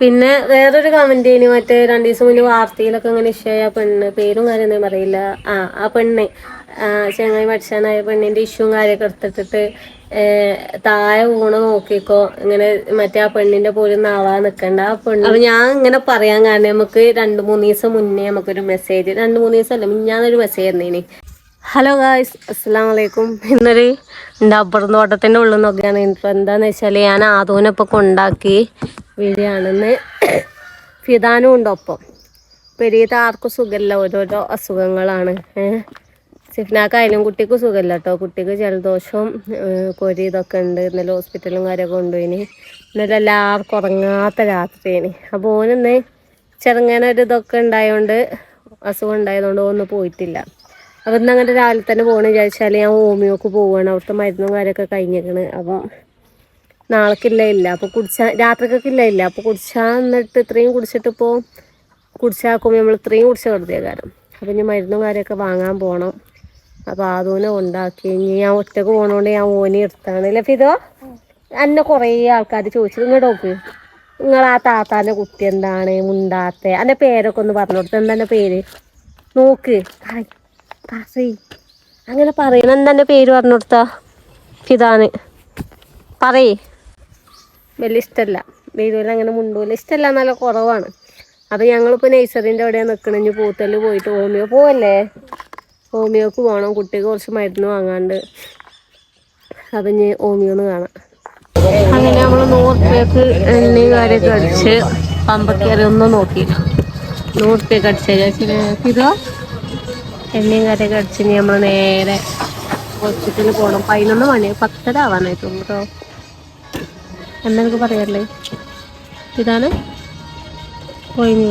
പിന്നെ വേറൊരു കമന്റ് ഇനി മറ്റേ 2 ദിവസം മുന്നേ വാർത്തയിലൊക്കെ ഇങ്ങനെ ഇഷ്യൂയ പെണ്ണ് പേരും കാര്യമൊന്നും പറയില്ല. ആ പെണ്ണ് ചെങ്ങായി പഠിച്ചാനായ പെണ്ണിന്റെ ഇഷ്യൂവും കാര്യമൊക്കെ എടുത്തിട്ടിട്ട് താഴെ വീണ് നോക്കിക്കോ ഇങ്ങനെ മറ്റേ ആ പെണ്ണിന്റെ പോലും ആവാൻ നിക്കണ്ട ആ പെണ്ണ്. അപ്പൊ ഞാൻ ഇങ്ങനെ പറയാൻ കാരണം നമുക്ക് 2-3 ദിവസം മുന്നേ നമുക്കൊരു മെസ്സേജ് 2-3 ദിവസം അല്ല മിഞ്ഞാന്നൊരു മെസ്സേജ് തന്നേനി. ഹലോ ഗായ്സ്, അസ്സലാമു അലൈക്കും. ഇന്നൊരു ഡബ്ബർ തോട്ടത്തിന്റെ ഉള്ളിൽ നോക്കിയാണ്. ഇപ്പൊ എന്താന്ന് വെച്ചാല് ഞാൻ ആദൂനെ കൊണ്ടാക്കി വീഡിയോയാണെന്ന്. ഫിദാനും ഉണ്ട് ഒപ്പം. പെരീത്തെ ആർക്കും സുഖമില്ല, ഓരോരോ അസുഖങ്ങളാണ്. സിഫ്നാക്കായാലും കുട്ടിക്ക് സുഖമില്ല കേട്ടോ. കുട്ടിക്ക് ജലദോഷവും കൊരി ഇതൊക്കെ ഉണ്ട്. ഇന്നലെ ഹോസ്പിറ്റലും കാര്യമൊക്കെ കൊണ്ടുപോയിന്. ഇന്നലെ എല്ലാവർക്കും ഉറങ്ങാത്ത രാത്രിയാണ്. അപ്പോൾ ഓനിന്ന് ചെറുങ്ങനെ ഒരു ഇതൊക്കെ ഉണ്ടായതുകൊണ്ട്, അസുഖം ഉണ്ടായതുകൊണ്ട് ഒന്നും പോയിട്ടില്ല. അപ്പം ഇന്ന് അങ്ങനെ രാവിലെ തന്നെ പോകണമെന്ന് വിചാരിച്ചാൽ ഞാൻ ഹോമിയോക്ക് പോവുകയാണ്. അവിടുത്തെ മരുന്നും കാര്യമൊക്കെ കഴിഞ്ഞിരിക്കണ്. അപ്പം നാളേക്കില്ല. അപ്പോൾ രാത്രിക്കൊക്കില്ല. അപ്പോൾ കുടിച്ചാൽ എന്നിട്ട് ഇത്രയും കുടിച്ചിട്ടിപ്പോൾ കുടിച്ചാക്കുമ്പോൾ നമ്മൾ ഇത്രയും കുടിച്ച വെറുതെ കാരം. അപ്പം ഇനി മരുന്നും കാര്യമൊക്കെ വാങ്ങാൻ പോകണം. അപ്പോൾ ആദൂനെ ഉണ്ടാക്കി ഇനി ഞാൻ ഒറ്റക്ക് പോകണോണ്ട് ഞാൻ ഓനി എടുത്താണ്. അല്ലേ ഫിദോ? എന്നെ കുറേ ആൾക്കാർ ചോദിച്ചു ഇങ്ങോട്ട് നോക്ക്, നിങ്ങൾ ആ താത്താൻ്റെ കുട്ടി എന്താണ് മുണ്ടാത്ത? എൻ്റെ പേരൊക്കെ ഒന്ന് പറഞ്ഞു കൊടുത്ത്. എന്താ എൻ്റെ പേര്? നോക്ക് അങ്ങനെ പറയണം. എന്താ എൻ്റെ പേര് പറഞ്ഞു കൊടുത്താ? ഫിദാന് പറയേ. വലിയ ഇഷ്ടമല്ല, വീടുകളിൽ അങ്ങനെ മുണ്ടൂല. ഇഷ്ടമല്ല നല്ല കുറവാണ്. അപ്പം ഞങ്ങളിപ്പോൾ നഴ്സറിൻ്റെ എവിടെയാണ് നിൽക്കണം. ഇനി പൂത്തല് പോയിട്ട് ഹോമിയോ പോവല്ലേ, ഹോമിയോക്ക് പോകണം. കുട്ടിക്ക് കുറച്ച് മരുന്ന് വാങ്ങാണ്ട്. അപ്പം ഇനി ഹോമിയോന്ന് കാണാം. അങ്ങനെ നമ്മൾ 100 രൂപയ്ക്ക് എണ്ണയും കാര്യമൊക്കെ അടിച്ച് പമ്പക്കറി ഒന്നും നോക്കിയില്ല. 100 രൂപയ്ക്ക് അടിച്ചാൽ ഇതോ എണ്ണയും കാര്യമൊക്കെ അടിച്ച് ഇനി നമ്മൾ നേരെ ഹോസ്പിറ്റലിൽ പോകണം. 11 മണി 10:30 ആവാനായിട്ടുള്ളൂ കേട്ടോ. എന്തെനിക്ക് പറയല്ലേ ഇതാണ് പോയിന്.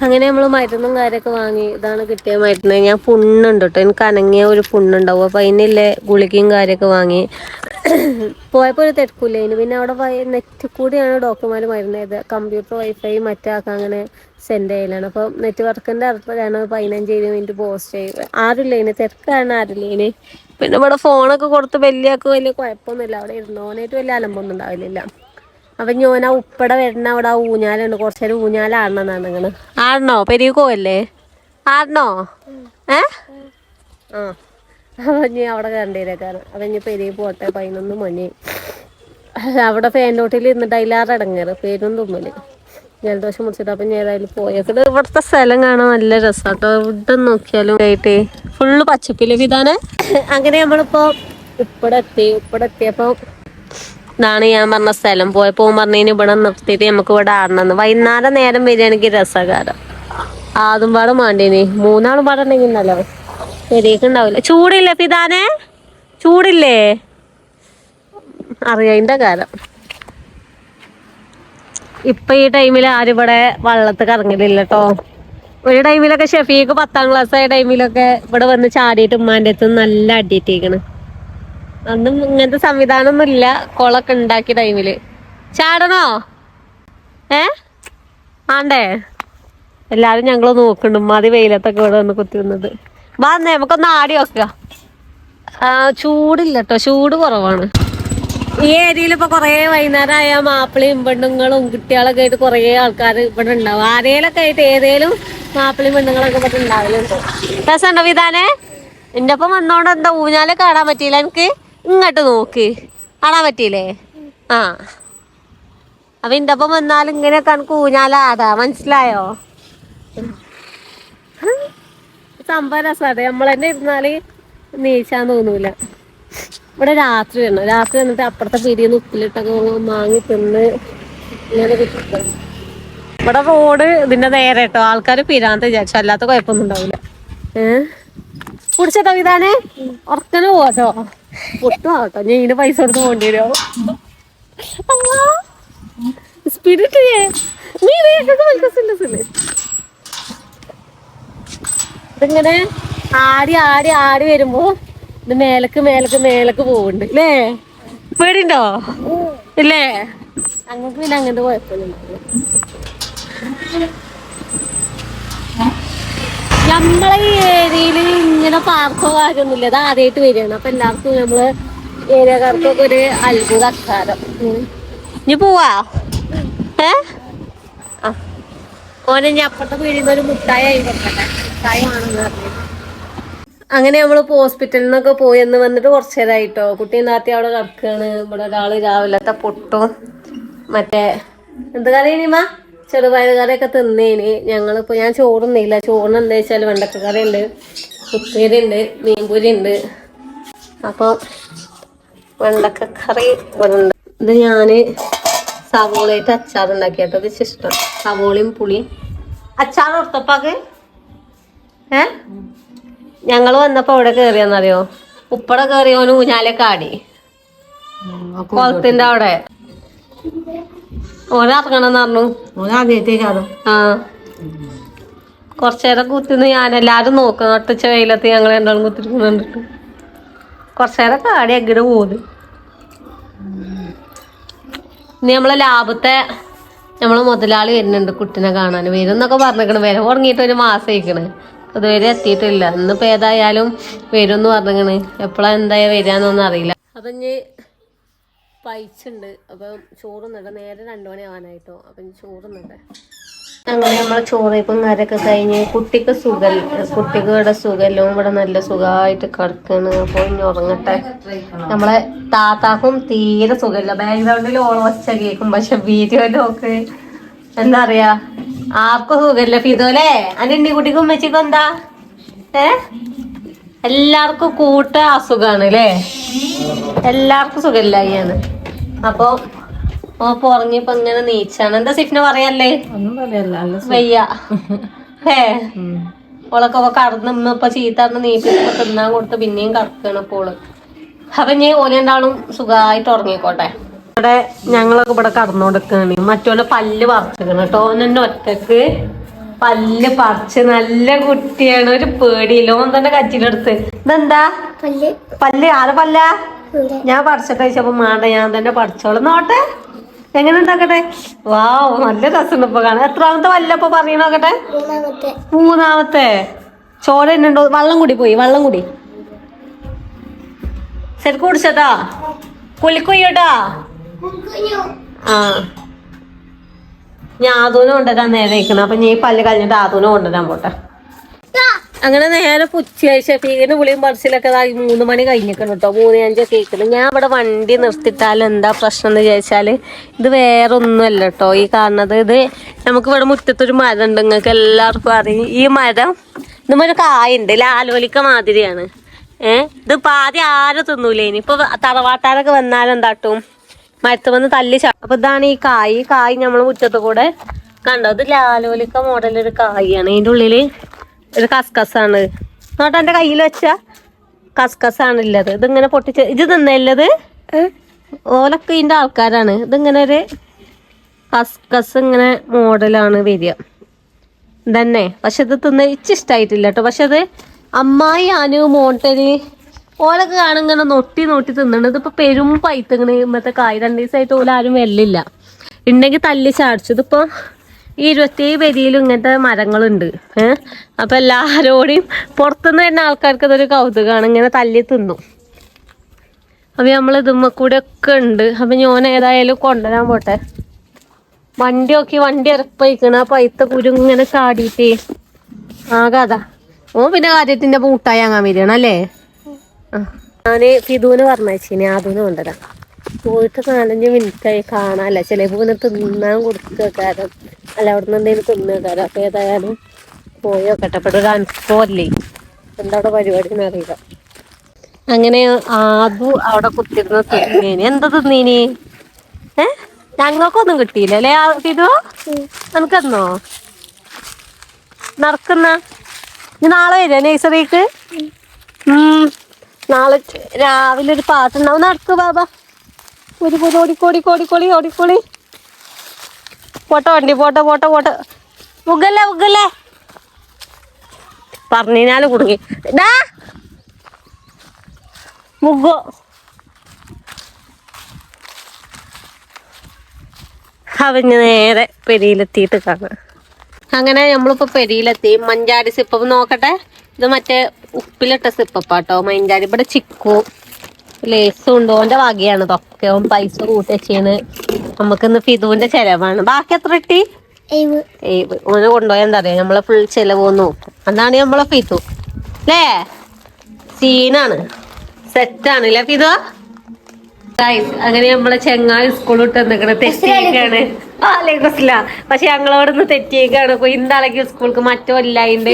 അങ്ങനെ നമ്മൾ മരുന്നും കാര്യമൊക്കെ വാങ്ങി. ഇതാണ് കിട്ടിയ മരുന്ന്. ഞാൻ പുണ്ണുണ്ട് കേട്ടോ, എനിക്ക് അനങ്ങിയ ഒരു പുണ്ണുണ്ടാവും. അപ്പോൾ അതിനുള്ള ഗുളികയും കാര്യമൊക്കെ വാങ്ങി. പോയപ്പോൾ ഒരു തിരക്കില്ല. ഇനി പിന്നെ അവിടെ നെറ്റ് കൂടിയാണ് ഡോക്ടർമാർ മരുന്ന് ചെയ്തത്. കമ്പ്യൂട്ടർ വൈഫൈ മറ്റാക്കാൻ അങ്ങനെ സെൻഡ് ചെയ്യലാണ്. അപ്പോൾ നെറ്റ് വർക്കിൻ്റെ അടുത്താണ് 15-20 മിനിറ്റ് പോസ്റ്റ് ചെയ്ത്. ആരുമില്ല ഇനി, തിരക്കാണ്, ആരില്ല ഇനി. പിന്നെ ഇവിടെ ഫോണൊക്കെ കൊടുത്ത് വലിയ കുഴപ്പമൊന്നുമില്ല. അവിടെ ഇരുന്നോനായിട്ട് വലിയ അലമ്പൊന്നും ഉണ്ടാവില്ല. അപ്പം ഞാൻ ആ ഉപ്പട വരുന്ന അവിടെ ആ ഊഞ്ഞാലുണ്ട്. കുറച്ച് നേരം ഊഞ്ഞാല ആടണമെന്നാണ് നിങ്ങൾ ആടണോ? പെരീക്കോവല്ലേ? ആടണോ? അപ്പം ഇനി അവിടെ കണ്ടേരേക്കാണ്. അപ്പം ഇനി പെരിയിൽ പോട്ടെ. 11 മണി. അവിടെ ഫാനോട്ടിൽ ഇരുന്നിട്ട് അതിലാറ് ഇടങ്ങേറ് പേരും തുമ്മല് ജലദോഷം മുടിച്ചിട്ട്. അപ്പം ഞാൻ ഏതായാലും പോയേക്കത്. ഇവിടുത്തെ സ്ഥലം കാണാൻ നല്ല രസമാട്ടോ. ഇവിടെ നോക്കിയാലും ആയിട്ട് ഫുള്ള് പച്ചപ്പില് ഇതാണ്. അങ്ങനെ നമ്മളിപ്പോൾ ഉപ്പടെത്തിയപ്പോൾ ഇതാണ് ഞാൻ പറഞ്ഞ സ്ഥലം. പോയപ്പോൾ പറഞ്ഞതിന് ഇവിടെ നിർത്തിയിട്ട് നമുക്ക് ഇവിടെ ആടണമെന്ന്. വൈകുന്നേരം നേരം വരികയാണെങ്കിൽ രസകാരം. ആദ്യം പാടും വേണ്ടേനി. 3 ആളും പാടുണ്ടെങ്കിൽ ഉണ്ടല്ലോ ശരിക്കുണ്ടാവില്ല. ചൂടില്ലേ ഫിദാനെ? ചൂടില്ലേ? അറിയാതിൻ്റെ കാലം. ഇപ്പം ഈ ടൈമിൽ ആരും ഇവിടെ വള്ളത്തിൽ ഇറങ്ങലില്ല കേട്ടോ. ഒരു ടൈമിലൊക്കെ ഷെഫീക്ക് 10ാം ക്ലാസ് ആയ ടൈമിലൊക്കെ ഇവിടെ വന്ന് ചാടിയിട്ട് ഉമ്മാൻ്റെ അടുത്ത് നല്ല അടിയിട്ടേക്കണ്. അന്നും ഇങ്ങനത്തെ സംവിധാനമൊന്നും ഇല്ല. കുളമൊക്കെ ഉണ്ടാക്കിയ ടൈമില് ചാടണോ? ആണ്ടേ എല്ലാരും ഞങ്ങള് നോക്കുന്നുണ്ട്. ഉമ്മാതി വെയിലത്തൊക്കെ ഇവിടെ വന്ന് കുത്തി വന്നത്. വന്നേ നമുക്കൊന്ന് ആടി വെക്കുക. ചൂടില്ല കേട്ടോ, ചൂട് കുറവാണ്. ഈ ഏരിയയിൽ ഇപ്പൊ കൊറേ വൈകുന്നേരമായ മാപ്പിളയും പെണ്ണുങ്ങളും കുട്ടികളൊക്കെ ആയിട്ട് കൊറേ ആൾക്കാർ ഇവിടെ ഉണ്ടാവും. ആരേലൊക്കെ ആയിട്ട് ഏതേലും മാപ്പിളയും പെണ്ണുങ്ങളൊക്കെ ഇവിടെ ഉണ്ടാവലുണ്ട്. രസമുണ്ടോ വിധാനെ? എന്റെ ഒപ്പം വന്നോണ്ട് എന്താ ഊഞ്ഞാലെ കാണാൻ പറ്റിയില്ല എനിക്ക്? ഇങ്ങോട്ട് നോക്ക്, കാണാൻ പറ്റിയില്ലേ? അപ്പൊ എന്റെ ഒപ്പം വന്നാലും ഇങ്ങനെയൊക്കെ എനിക്ക് ഊഞ്ഞാലാടാ, മനസ്സിലായോ? സംഭവം രസമാണ്. നമ്മളെന്നെ ഇരുന്നാല് നീച്ചാൻ തോന്നൂല. ഇവിടെ രാത്രി വരണം. രാത്രി വന്നിട്ട് അപ്പുറത്തെ പിരിന്ന് ഉപ്പിലിട്ടൊക്കെ വാങ്ങി തിന്ന് ഇങ്ങനെ കിട്ടും. ഇവിടെ റോഡ് ഇതിന്റെ നേരെ കേട്ടോ. ആൾക്കാർ പിരാന്ത് വിചാരിച്ചു, അല്ലാത്ത കുഴപ്പമൊന്നും ഉണ്ടാവില്ല. കുടിച്ചോ ഇതാണേ ഉറക്കനെ പോവാട്ടോ. പൊട്ടും ആവട്ടോ. ഞാൻ ഇതിന്റെ പൈസ കൊടുത്ത് പോകേണ്ടി വരുമോ? സ്പിരിറ്റ് നീ ഇതിങ്ങനെ ആടി ആടി ആടി വരുമ്പോ ഇത് മേലക്ക് പോകുന്നുണ്ട് അല്ലേ? പേടിണ്ടോ? ഇല്ലേ? അങ്ങക്ക് പിന്നെ അങ്ങനത്തെ കുഴപ്പമൊന്നും. നമ്മളെ ഈ ഏരിയയില് ഇങ്ങനെ പാർക്കോ കാര്യമൊന്നുമില്ല. അത് ആദ്യമായിട്ട് വരികയാണ്. അപ്പൊ എല്ലാവർക്കും നമ്മള് ഏരിയക്കാർക്കൊക്കെ ഒരു അത്ഭുത അക്കാരം. ഇനി പോവാ? ഓനെ ഞാൻ അപ്പുറത്തെ വീടിൽ ഒരു മുട്ടായി ആയി കൊടുക്കട്ടെ, മുട്ടായി ആണെന്ന് പറഞ്ഞു. അങ്ങനെ നമ്മളിപ്പോ ഹോസ്പിറ്റലിൽ നിന്നൊക്കെ പോയി എന്ന് വന്നിട്ട് കുറച്ചു നേരമായിട്ടോ. കുട്ടി നാത്തി അവിടെ കിടക്കുകയാണ്. ഇവിടെ ഒരാള് രാവിലത്തെ പൊട്ടും മറ്റേ എന്ത് കറിയണിമ ചെറുപയർ കറിയൊക്കെ തിന്നേന്. ഞങ്ങളിപ്പോ ഞാൻ ചോറുന്നില്ല. ചോറിന് എന്താ വെച്ചാൽ വെണ്ടക്കക്കറി ഉണ്ട്, ഉപ്പേരി ഉണ്ട്, മീൻപൊരി ഉണ്ട്. അപ്പൊ വെണ്ടക്കക്കറി ഇവിടെ ഉണ്ട്. ഇത് ഞാന് സവോളയിട്ട് അച്ചാർ ഉണ്ടാക്കിയാട്ടോ. ഇത് ഇഷ്ടം സവോളയും പുളിയും അച്ചാർ കൊടുത്തപ്പാക്ക്. ഞങ്ങള് വന്നപ്പോ അവിടെ കേറിയെന്നറിയോ, ഉപ്പട കേറിയോന് ഊഞ്ഞാലൊക്കെ ആടി കുളത്തിന്റെ അവിടെ. ഓനിറങ്ങണമെന്ന് പറഞ്ഞു. ആ കൊറച്ചേരം കുത്തിന്ന് ഞാൻ എല്ലാരും നോക്കും. നട്ടുച്ച വെയിലത്ത് ഞങ്ങൾ രണ്ടാളും കുത്തിരിക്കുന്നുണ്ടിട്ട് കൊറച്ചേരം കാടി അഗ്ഗിടെ പോത്. ഇനി നമ്മളെ ലാഭത്തെ നമ്മളെ മുതലാളി വരുന്നുണ്ട് കുട്ടിനെ കാണാൻ. വരും എന്നൊക്കെ പറഞ്ഞിരിക്കണ്. വില തുടങ്ങിയിട്ട് ഒരു മാസം ആയിക്കണ്, അതുവരെ എത്തിയിട്ടില്ല. ഇന്നിപ്പോ ഏതായാലും വരും എന്ന് പറഞ്ഞിരിക്കണ്. എപ്പോഴാ എന്തായാ വരാന്നൊന്നും അറിയില്ല. അപ്പൊ ഇനി പൈച്ചുണ്ട്. അപ്പം ചോറുന്നുണ്ട്. നേരെ 2 മണി ആവാനായിട്ടോ. അപ്പം ചോറുന്നുണ്ട്. അങ്ങനെ നമ്മളെ ചോറിപ്പം കരൊക്കെ കഴിഞ്ഞ് കുട്ടിക്ക് ഇവിടെ സുഖമല്ലോ. ഇവിടെ നല്ല സുഖമായിട്ട് കിടക്കാണ്. അപ്പോൾ ഇനി ഉറങ്ങട്ടെ. നമ്മളെ താത്താക്കും തീരെ സുഖമില്ല. ബാക്ക്ഗ്രൗണ്ടിൽ ഓളം വച്ച കേൾക്കും. പക്ഷെ വീഡിയോയിലൊക്കെ എന്താ പറയാ ആർക്കും സുഖമില്ല. ഫിദോലേ അന്റെ കുട്ടിക്കും ഉമ്മച്ചിക്കും എന്താ എല്ലാവർക്കും കൂട്ട അസുഖാണ് അല്ലേ. എല്ലാവർക്കും സുഖമില്ലായിയാണ്. അപ്പൊ ഉറങ്ങിയപ്പോ ഇങ്ങനെ നീച്ചാണ്. എന്താ സിഫിന പറയല്ലേ വയ്യ ഓളൊക്കെ കടന്നിപ്പോ ചീത്തറിന് നീപ്പിച്ചപ്പോ തിന്നാൻ കൊടുത്ത് പിന്നെയും കടക്കാണ് പോള്. അപ്പൊ ഇനി ഓലെണ്ടാളും സുഖമായിട്ട് ഉറങ്ങിക്കോട്ടെ. ഇവിടെ ഞങ്ങളൊക്കെ ഇവിടെ കടന്നുകൊടുക്കാണ്. മറ്റോലെ പല്ല് പറിച്ചിരിക്കണം കേട്ടോ. ഓനെന്നെ ഒറ്റക്ക് പല്ല് പറിച്ച് നല്ല കുട്ടിയാണ്. ഒരു പേടിയില്ല. ഓൻ തന്നെ കച്ചിലെടുത്ത് ഇതെന്താ പല്ല് ആരെ പല്ല ഞാൻ പറിച്ചിട്ട് വെച്ചപ്പോ മാണ്ട ഞാൻ തന്നെ പഠിച്ചോളൂ. നോട്ടെ എങ്ങനെ ഉണ്ടാക്കട്ടെ. വാവ് നല്ല രസമുണ്ട് ഇപ്പൊ കാണാൻ. എത്രാമത്തെ വല്ലപ്പോ പറയണോക്കട്ടെ. 3ാമത്തെ. ചോര ഉണ്ടോ? വെള്ളം കൂടി പോയി. വെള്ളം കൂടി ശരിക്കും കുടിച്ചട്ടാ. കുളിക്കുയ്യോട്ടാ. ആ ഞാൻ ആദൂനെ കൊണ്ടുവരാൻ നേരെ ഇരിക്കണം. അപ്പൊ ഞാൻ പല്ല് കഴിഞ്ഞിട്ട് ആദൂനെ കൊണ്ടുവരാൻ പോട്ടെ. അങ്ങനെ നേരെ പുച്ഛയായി ഷഫീഖിന്റെ വിളിയും പറച്ചിലൊക്കെ 3 മണി കഴിഞ്ഞിരിക്കണം കേട്ടോ. 3:05 കേൾക്കണം. ഞാൻ ഇവിടെ വണ്ടി നിർത്തിട്ടാൽ എന്താ പ്രശ്നം എന്ന് ചോദിച്ചാല് ഇത് വേറെ ഒന്നുമല്ല കേട്ടോ. ഈ കാണുന്നത് ഇത് നമുക്ക് ഇവിടെ മുറ്റത്തൊരു മരം ഉണ്ട്. നിങ്ങൾക്ക് എല്ലാവർക്കും അറിയും. ഈ മരം ഇതുമൊരു കായുണ്ട്. ലാലോലിക്ക മാതിരിയാണ്. ഇതിപ്പോ ആദ്യം ആരും തിന്നൂലേ. ഇനിയിപ്പൊ തറവാട്ടാരൊക്കെ വന്നാലെന്താട്ടും മരത്ത് വന്ന് തല്ലി അപ്പൊ ഇതാണ് ഈ കായ് നമ്മള് മുറ്റത്ത് കൂടെ കണ്ടോ. ഇത് ലാലോലിക്ക മോഡലൊരു കായാണ്. ഇതിന്റെ ഉള്ളില് ഒരു കസ്കസാണ്. നോട്ട് എന്റെ കയ്യിൽ വെച്ച കസ്കസാണുള്ളത്. ഇതിങ്ങനെ പൊട്ടിച്ച് ഇത് തിന്നല്ലത്. ഓലൊക്കെ ഇതിന്റെ ആൾക്കാരാണ്. ഇതിങ്ങനെ ഒരു കസ്കസ് ഇങ്ങനെ മോഡലാണ് വരിക തന്നെ. പക്ഷെ ഇത് തിന്ന ഇച്ചിഷ്ടായിട്ടില്ല കേട്ടോ. പക്ഷെ അത് അമ്മായി അനു മോട്ടന് ഓലൊക്കെ കാണും ഇങ്ങനെ നൊട്ടി തിന്നണ്ട്. ഇതിപ്പോ പെരും പൈത്തങ്ങനെ ഇന്നത്തെ കായ്. 2 ദിവസമായിട്ട് ഓല ആരും വെല്ലില്ല. ഉണ്ടെങ്കിൽ തല്ലി ചാടിച്ചു. ഇതിപ്പോ ഈ 27 വരിയിലും ഇങ്ങനത്തെ മരങ്ങളുണ്ട്. അപ്പൊ എല്ലാരോടെയും പുറത്തുനിന്ന് വരുന്ന ആൾക്കാർക്ക് ഇതൊരു കൗതുകമാണ്. ഇങ്ങനെ തല്ലി തിന്നും. അപ്പൊ നമ്മൾ ഇതുമ്മ കൂടെ ഒക്കെ ഉണ്ട്. അപ്പൊ ഞാൻ ഏതായാലും കൊണ്ടുവരാൻ പോട്ടെ. വണ്ടി ഇറപ്പയിക്കണ ആ പൈത്ത കുരു ഇങ്ങനെ ചാടിയിട്ടേ ആകാതാ. പിന്നെ കാര്യത്തിന്റെ മുട്ടായി വാങ്ങാൻ വരികയാണ് അല്ലേ. ഞാന് ഫിദൂന് പറഞ്ഞേച്ചിനി ആദൂന് കൊണ്ടുവരാം. പോയിട്ട് 4-5 മിനിറ്റായി കാണാല്ല. ചിലപ്പോ പിന്നെ തിന്നാൻ കൊടുക്കാരം അല്ല അവിടെ നിന്ന് എന്തെങ്കിലും തിന്നേക്കാരം. അപ്പൊ ഏതായാലും പോയോക്കട്ടെ. ഇപ്പൊ ഒരു അനുഭവല്ലേ എന്താ അവിടെ പരിപാടി എന്നറിയില്ല. അങ്ങനെ ആദു അവിടെ കുത്തിരുന്ന തിന്നേനി. എന്താ തിന്നീനി? ഞങ്ങൾക്കൊന്നും കിട്ടിയില്ല അല്ലേ ഫിദു? എനിക്കെന്നോ നടക്കുന്ന നാളെ വരാ നഴ്സറിക്ക്. നാളെ രാവിലെ ഒരു പാട്ടുണ്ടാവും. നടക്കു ബാബാ. ഓടിക്കോളി പോട്ടെ വണ്ടി പോട്ടെ മുഗല്ലേ പറഞ്ഞാല് കുടുങ്ങി മുഗോ. അവന് നേരെ പെരിയിലെത്തിയിട്ട് കാണാം. അങ്ങനെ നമ്മളിപ്പോ പെരിയിലെത്തി. മഞ്ചാടി സിപ്പപ്പ് നോക്കട്ടെ. ഇത് മറ്റേ ഉപ്പിലിട്ട സിപ്പപ്പാട്ടോ മഞ്ചാടി. ഇവിടെ ചിക്കു ലേസും ഉണ്ടോ ഓന്റെ വകയാണ് ഇതൊക്കെ. ഓൻ പൈസ കൂട്ടി വെച്ചാണ്. നമുക്കിന്ന് ഫിദുവിന്റെ ചെലവാണ്. ബാക്കി എത്ര കിട്ടി? ഓനെ കൊണ്ടുപോയാൽ എന്താ പറയാ നമ്മളെ ഫുൾ ചെലവൊന്നും നോക്കും. അതാണ് നമ്മളെ ഫീത്തു അല്ലേ? സീനാണ്, സെറ്റാണ് അല്ലേ ഫീതോ? അങ്ങനെ നമ്മളെ ചെങ്ങായി സ്കൂളിൽ വിട്ട് നിക്കണ തെറ്റിയേക്കാണ്. പക്ഷെ ഞങ്ങളോടൊന്ന് തെറ്റിയേക്കാണ്. ഇപ്പൊ ഇന്താളെങ്കിൽ സ്കൂൾക്ക് മറ്റോല്ലായിണ്ട്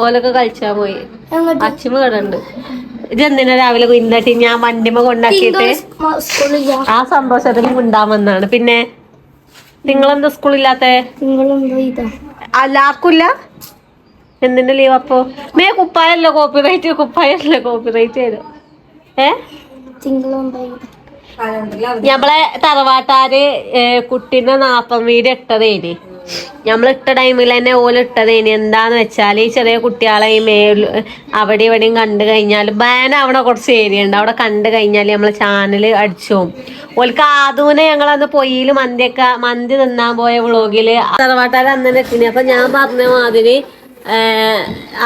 ഓലൊക്കെ കളിച്ചാൻ പോയി. അച്ഛമ്മ കടണ്ട്. ഇതെന്തിനാ രാവിലെ കുന്നട്ടി ഞാൻ വണ്ടിമ കൊണ്ടാക്കിയിട്ട് ആ സന്തോഷത്തിന് ഉണ്ടാമെന്നാണ്. പിന്നെ നിങ്ങളെന്താ സ്കൂളില്ലാത്ത? എല്ലാവർക്കും എന്തിന്റെ ലീവ് അപ്പൊ? കുപ്പായല്ലോ കോപ്പിറൈറ്റ്, കുപ്പായല്ലോ കോപ്പിറൈറ്റ് തരും. ഞമ്മളെ തറവാട്ടാര് കുട്ടീന്റെ 40 വീട് ഇട്ടതേനി. ഞമ്മളിട്ട ടൈമിൽ തന്നെ ഓലിട്ടതേനി. എന്താന്ന് വെച്ചാല് ഈ ചെറിയ കുട്ടികളെ ഈ അവിടെ ഇവിടെയും കണ്ടു കഴിഞ്ഞാൽ ബാൻ അവിടെ കുറച്ച് ഏരിയ ഉണ്ട്. അവിടെ കണ്ടു കഴിഞ്ഞാല് നമ്മളെ ചാനല് അടിച്ചോവും. ഓൽക്ക് ആദൂനെ ഞങ്ങളന്ന് പൊയ്യില് മന്തി തിന്നാൻ പോയ വ്ളോഗില് തറവാട്ടാര് അന്നെ എത്തിന്. അപ്പൊ ഞാൻ പറഞ്ഞ മാതിരി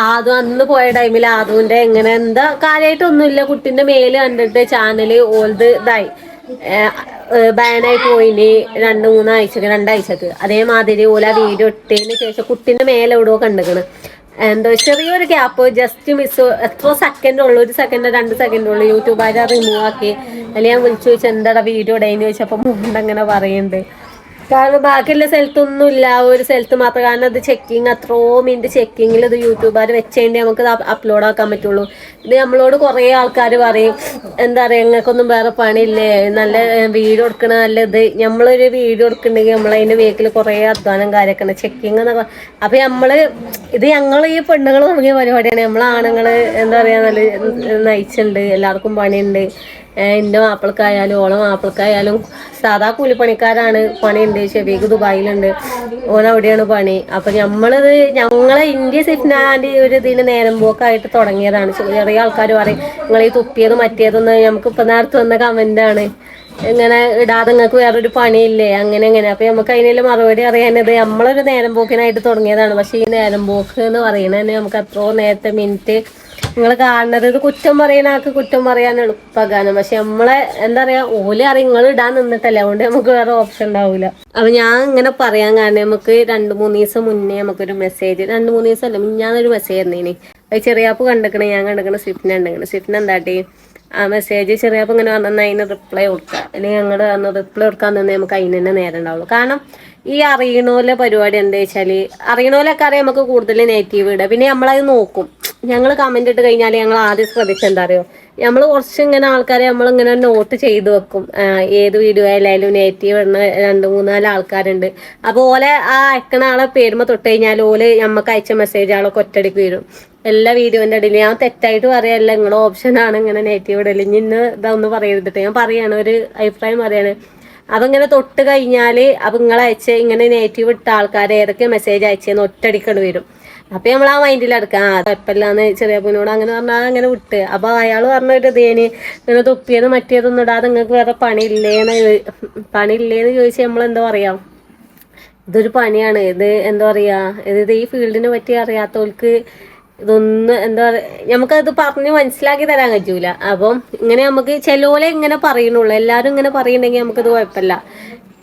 ആദു അന്ന് പോയ ടൈമിൽ ആദുവിന്റെ എങ്ങനെ എന്താ കാര്യമായിട്ടൊന്നുമില്ല, കുട്ടിന്റെ മേല് കണ്ടിട്ട് ചാനല് ഓൾത് ഇതായി ബാനായി പോയിന് 2-3 ആഴ്ചക്ക്. അതേമാതിരി ഓല വീഡിയോ ഇട്ടതിന് ശേഷം കുട്ടിന്റെ മേലെ എവിടെയോ കണ്ടിക്കണ്. എന്തോ ചെറിയൊരു ഗ്യാപ്പ്, ജസ്റ്റ് മിസ്, എത്ര സെക്കൻഡ് ഉള്ളു, 1 സെക്കൻഡ് 2 സെക്കൻഡ് ഉള്ളു. യൂട്യൂബുകാരെ റിമൂവ് ആക്കി. അല്ലെങ്കിൽ ഞാൻ വിളിച്ചു ചോദിച്ചാൽ എന്താടാ വീഡിയോ ഇടയെന്ന് ചോദിച്ചപ്പോ മുണ്ടങ്ങനെ പറയുന്നുണ്ട്. കാരണം ബാക്കിയുള്ള സ്ഥലത്തൊന്നും ഇല്ല, ഒരു സ്ഥലത്ത് മാത്രം. കാരണം അത് ചെക്കിങ്, അത്രോ മിനിറ്റ് ചെക്കിങ്ങിൽ ഇത് യൂട്യൂബുകാർ വെച്ചേണ്ടി നമുക്ക് അപ്ലോഡ് ആക്കാൻ പറ്റുള്ളൂ. ഇത് നമ്മളോട് കുറേ ആൾക്കാർ പറയും, എന്താ പറയുക, ഞങ്ങൾക്കൊന്നും വേറെ പണിയില്ലേ, നല്ല വീഡിയോ എടുക്കണ നല്ലത്. നമ്മളൊരു വീഡിയോ എടുക്കണമെങ്കിൽ നമ്മളതിൻ്റെ വേക്കിൽ കുറേ അധ്വാനം കാര്യമൊക്കെ ഉണ്ട്, ചെക്കിങ് എന്നൊക്കെ. അപ്പം ഞങ്ങൾ ഈ പെണ്ണുങ്ങൾ തുടങ്ങിയ പരിപാടിയാണ്. നമ്മളാണുങ്ങൾ എന്താ പറയുക, നല്ല നയിച്ചുണ്ട്, എല്ലാവർക്കും പണിയുണ്ട്. എൻ്റെ മാപ്പിളക്കായാലും ഓളെ മാപ്പിളക്കായാലും സാധാ കൂലിപ്പണിക്കാരാണ്, പണിയുണ്ട്. ഷെഫീഖ് ദുബായിലുണ്ട്, ഓനവിടെയാണ് പണി. അപ്പൊ ഞങ്ങളെ ഇന്ത്യ സിഫ്നാൻ്റെ ഒരു ഇതിന് നേരം പോക്കായിട്ട് തുടങ്ങിയതാണ്. ചെറിയ ആൾക്കാർ പറയും നിങ്ങൾ ഈ തുപ്പിയത് മറ്റേതൊന്ന്, നമുക്ക് ഇപ്പൊ നേരത്തെ വന്ന കമന്റാണ്, ഇങ്ങനെ ഇടാതെ നിങ്ങൾക്ക് വേറൊരു പണിയില്ലേ അങ്ങനെ. അപ്പൊ നമുക്ക് അതിനുള്ള മറുപടി അറിയാനത് നമ്മളൊരു നേരം പോക്കിനായിട്ട് തുടങ്ങിയതാണ്. പക്ഷെ ഈ നേരം പോക്ക് എന്ന് പറയുന്നത് നമുക്ക് അത്രോ നേരത്തെ മിനിറ്റ് നിങ്ങൾ കാണുന്നത്. ഇത് കുറ്റം പറയുന്ന ആൾക്ക് കുറ്റം പറയാൻ എളുപ്പമാണ്. പക്ഷെ നമ്മളെ എന്താ പറയാ, ഓല് അറിയും നിങ്ങൾ ഇടാൻ നിന്നിട്ടല്ലേ, അതുകൊണ്ട് നമുക്ക് വേറെ ഓപ്ഷൻ ഉണ്ടാവില്ല. അപ്പൊ ഞാൻ ഇങ്ങനെ പറയാൻ കാരണം, നമുക്ക് 2-3 ദിവസം മുന്നേ നമുക്കൊരു മെസ്സേജ്, 2-3 ദിവസം അല്ല, ഞാനൊരു മെസ്സേജ് തന്നേനി. അത് ചെറിയാപ്പ് കണ്ടിക്കണേ, ഞാൻ കണ്ടിക്കണ സ്വിഫ്റ്റിനെ എന്താട്ടി ആ മെസ്സേജ് ചെറിയപ്പോൾ ഇങ്ങനെ വന്നാൽ അതിന് റിപ്ലൈ കൊടുക്കുക. അല്ലെങ്കിൽ ഞങ്ങളുടെ അന്ന് റിപ്ലൈ കൊടുക്കാൻ തന്നെ നമുക്ക് അതിന് തന്നെ നേരം ഉണ്ടാവുള്ളൂ. കാരണം ഈ അറിയണോലെ പരിപാടി എന്താ വെച്ചാൽ, അറിയണോലൊക്കെ അറിയാം നമുക്ക് കൂടുതൽ നെഗറ്റീവ് ഇടുക. പിന്നെ നമ്മളത് നോക്കും. ഞങ്ങൾ കമന്റ് ഇട്ട് കഴിഞ്ഞാൽ ഞങ്ങൾ ആദ്യം ശ്രദ്ധിച്ച എന്താ അറിയോ, നമ്മൾ കുറച്ച് ഇങ്ങനെ ആൾക്കാരെ നമ്മളിങ്ങനെ നോട്ട് ചെയ്ത് വെക്കും. ഏത് വീഡിയോ ആയാലും നെഗറ്റീവ് ഇടുന്ന 2-3-4 ആൾക്കാരുണ്ട്. അപ്പോൾ ഓലെ ആ അയക്കണ ആളെ പേരുമ്പോൾ തൊട്ട് കഴിഞ്ഞാൽ ഓല് നമുക്ക് അയച്ച മെസ്സേജുകളൊക്കെ ഒറ്റയടിക്ക് വരും. എല്ലാ വീഡിയോന്റെ ഇടയിൽ ഞാൻ തെറ്റായിട്ട് പറയല്ല, നിങ്ങളുടെ ഓപ്ഷനാണ് ഇങ്ങനെ നെഗറ്റീവ് ഇടല്. ഇന്ന് ഇതൊന്നും പറയരുതിട്ട് ഞാൻ പറയാണ്, ഒരു അഭിപ്രായം പറയാണ്. അപ്പൊ ഇങ്ങനെ തൊട്ട് കഴിഞ്ഞാല് അപ്പൊ നിങ്ങൾ ഇങ്ങനെ നെഗറ്റീവ് ഇട്ട ആൾക്കാർ ഏതൊക്കെ മെസ്സേജ് അയച്ചെന്ന് ഒറ്റയടിക്കണ്ട് വരും. അപ്പൊ നമ്മൾ ആ മൈൻഡിൽ എടുക്കാം, കുഴപ്പമില്ലാന്ന് ചെറിയപ്പനോട് അങ്ങനെ പറഞ്ഞാൽ അങ്ങനെ വിട്ട്. അപ്പൊ അയാൾ പറഞ്ഞൊരു ഇതേന് ഇങ്ങനെ തുപ്പിയത് മറ്റേതൊന്നും ഇടാതെ നിങ്ങൾക്ക് വേറെ പണിയില്ലേന്ന് ചോദിച്ചാൽ നമ്മളെന്താ പറയാ, ഇതൊരു പണിയാണ്. ഇത് എന്താ പറയാ, ഇത് ഈ ഫീൽഡിനെ പറ്റി അറിയാത്തവർക്ക് ഇതൊന്നും എന്താ പറയുക, നമുക്കത് പറഞ്ഞ് മനസ്സിലാക്കി തരാൻ പറ്റൂല. അപ്പം ഇങ്ങനെ നമുക്ക് ചിലോലെ ഇങ്ങനെ പറയുന്നുള്ളൂ, എല്ലാവരും ഇങ്ങനെ പറയുന്നുണ്ടെങ്കിൽ നമുക്കത് കുഴപ്പമില്ല.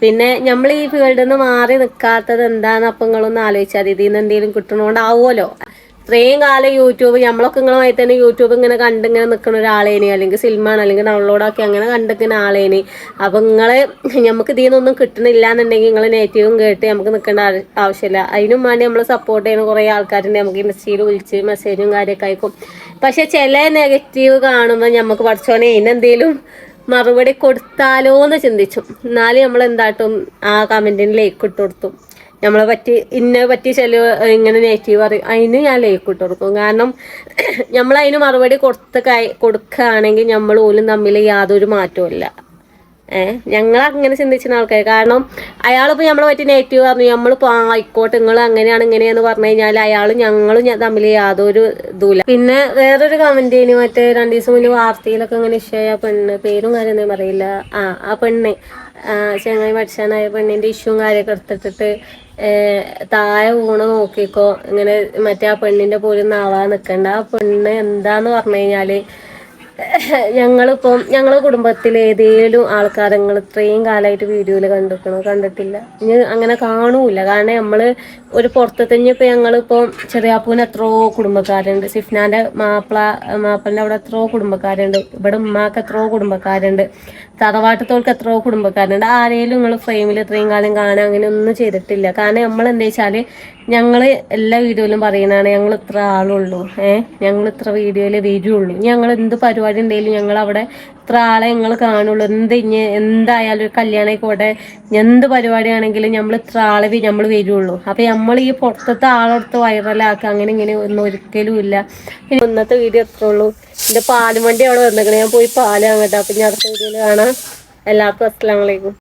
പിന്നെ നമ്മൾ ഈ ഫീൽഡിൽ നിന്ന് മാറി നിൽക്കാത്തത് എന്താന്ന് അപ്പം നിങ്ങളൊന്ന് ആലോചിച്ചാൽ ഇതിൽ നിന്ന് എന്തെങ്കിലും കിട്ടണോണ്ടാവുമല്ലോ. ഇത്രയും കാലം യൂട്യൂബ് നമ്മളൊക്കെ നിങ്ങളുമായി തന്നെ യൂട്യൂബ് ഇങ്ങനെ കണ്ടിങ്ങനെ നിൽക്കുന്ന ഒരാളേനി, അല്ലെങ്കിൽ സിനിമയാണ് അല്ലെങ്കിൽ ഡൗൺലോഡാക്കി അങ്ങനെ കണ്ടിരിക്കുന്ന ആളേനി. അപ്പം നമുക്ക് ഇതിൽ നിന്നൊന്നും കിട്ടണില്ല എന്നുണ്ടെങ്കിൽ നിങ്ങൾ നെഗറ്റീവും കേട്ട് നമുക്ക് നിൽക്കേണ്ട ആവശ്യമില്ല. അതിനും വേണ്ടി നമ്മൾ സപ്പോർട്ട് ചെയ്യുന്ന കുറേ ആൾക്കാരുണ്ട്. നമുക്ക് ഇൻസ്റ്റയിൽ വിളിച്ച് മെസ്സേജും കാര്യമൊക്കെ അയക്കും. പക്ഷെ ചില നെഗറ്റീവ് കാണുമ്പോൾ നമുക്ക് പഠിച്ചോനെ ഇതിനെന്തേലും മറുപടി കൊടുത്താലോ എന്ന് ചിന്തിച്ചു. എന്നാലും നമ്മൾ എന്താട്ടും ആ കമന്റിന് ലൈക്ക് ഇട്ട് കൊടുത്തു. നമ്മളെ പറ്റി ചില ഇങ്ങനെ നെഗറ്റീവ് പറയും, അതിന് ഞാൻ ലൈക്ക് ഇട്ട് കൊടുക്കും. കാരണം നമ്മളതിന് മറുപടി കൊടുക്കുകയാണെങ്കിൽ നമ്മൾ പോലും തമ്മിൽ യാതൊരു മാറ്റവും ഇല്ല. ഞങ്ങൾ അങ്ങനെ ചിന്തിച്ചിരുന്ന ആൾക്കാർ. കാരണം അയാളിപ്പോൾ നമ്മളെ പറ്റി നെഗറ്റീവ് പറഞ്ഞു, നമ്മളിപ്പോൾ ആയിക്കോട്ടെ നിങ്ങൾ അങ്ങനെയാണ് ഇങ്ങനെയാന്ന് പറഞ്ഞു കഴിഞ്ഞാൽ ഞങ്ങളും തമ്മിൽ യാതൊരു ഇതുമില്ല. പിന്നെ വേറൊരു കമന്റിന് മറ്റേ 2 ദിവസം മുന്നേ വാർത്തയിലൊക്കെ ഇങ്ങനെ ഇഷ്യൂയായ പെണ്ണ്, പേരും കാര്യമൊന്നും പറയില്ല, ആ പെണ്ണ് ചെങ്ങായി പഠിച്ചാനായ പെണ്ണിന്റെ ഇഷ്യൂവും കാര്യമൊക്കെ എടുത്തിട്ടിട്ട് താഴെ ഊണ് നോക്കിക്കോ, ഇങ്ങനെ മറ്റേ ആ പെണ്ണിന്റെ പോലും നാവാൻ നിൽക്കണ്ട. ആ പെണ്ണ് എന്താന്ന് പറഞ്ഞു കഴിഞ്ഞാല് ഞങ്ങളെ കുടുംബത്തിൽ ഏതേലും ആൾക്കാരെ നിങ്ങൾ ഇത്രയും കാലമായിട്ട് വീഡിയോയിൽ കണ്ടിട്ടില്ല. ഇനി അങ്ങനെ കാണൂല. കാരണം നമ്മള് ഒരു പുറത്ത് തന്നെ ഇപ്പൊ ഞങ്ങളിപ്പോ ചെറിയാപ്പൂന് എത്രയോ കുടുംബക്കാരുണ്ട്, സിഫ്നാന്റെ മാപ്പിളിന്റെ അവിടെ എത്രയോ കുടുംബക്കാരുണ്ട്, ഇവിടെ ഉമ്മാക്ക് എത്രയോ കുടുംബക്കാരുണ്ട്, തറവാട്ടത്തോൾക്ക് എത്രയോ കുടുംബക്കാരുണ്ട്. ആരെയും നിങ്ങൾ ഫ്രെയിമിൽ ഇത്രയും കാലം കാണാൻ അങ്ങനെ ഒന്നും ചെയ്തിട്ടില്ല. കാരണം നമ്മൾ എന്താ വെച്ചാല് ഞങ്ങൾ എല്ലാ വീഡിയോയിലും പറയുന്നതാണ് ഞങ്ങൾ ഇത്ര ആളുള്ളൂ, ഞങ്ങൾ ഇത്ര വീഡിയോയിൽ വരുള്ളൂ. ഞങ്ങൾ എന്ത് പരിപാടി ഉണ്ടെങ്കിലും ഞങ്ങൾ അവിടെ ഇത്ര ആളെ ഞങ്ങൾ കാണുള്ളൂ. എന്തായാലും ഒരു കല്യാണമായിക്കോട്ടെ, എന്ത് പരിപാടിയാണെങ്കിലും നമ്മൾ ഇത്ര ആളെ നമ്മൾ വരുള്ളൂ. അപ്പൊ നമ്മൾ ഈ പുറത്തത്തെ ആളെടുത്ത് വൈറലാക്കുക അങ്ങനെ ഇങ്ങനെ ഒന്നും ഒരിക്കലും ഇല്ല. ഇനി ഇന്നത്തെ വീഡിയോ എത്ര ഉള്ളൂ. എന്റെ പാലും വണ്ടി അവിടെ വന്നേക്കണേ, ഞാൻ പോയി പാല് വാങ്ങട്ടെ. അപ്പൊ ഞാൻ അടുത്ത വീഡിയോയിൽ കാണാം. എല്ലാവർക്കും അസ്സലാമു അലൈക്കും.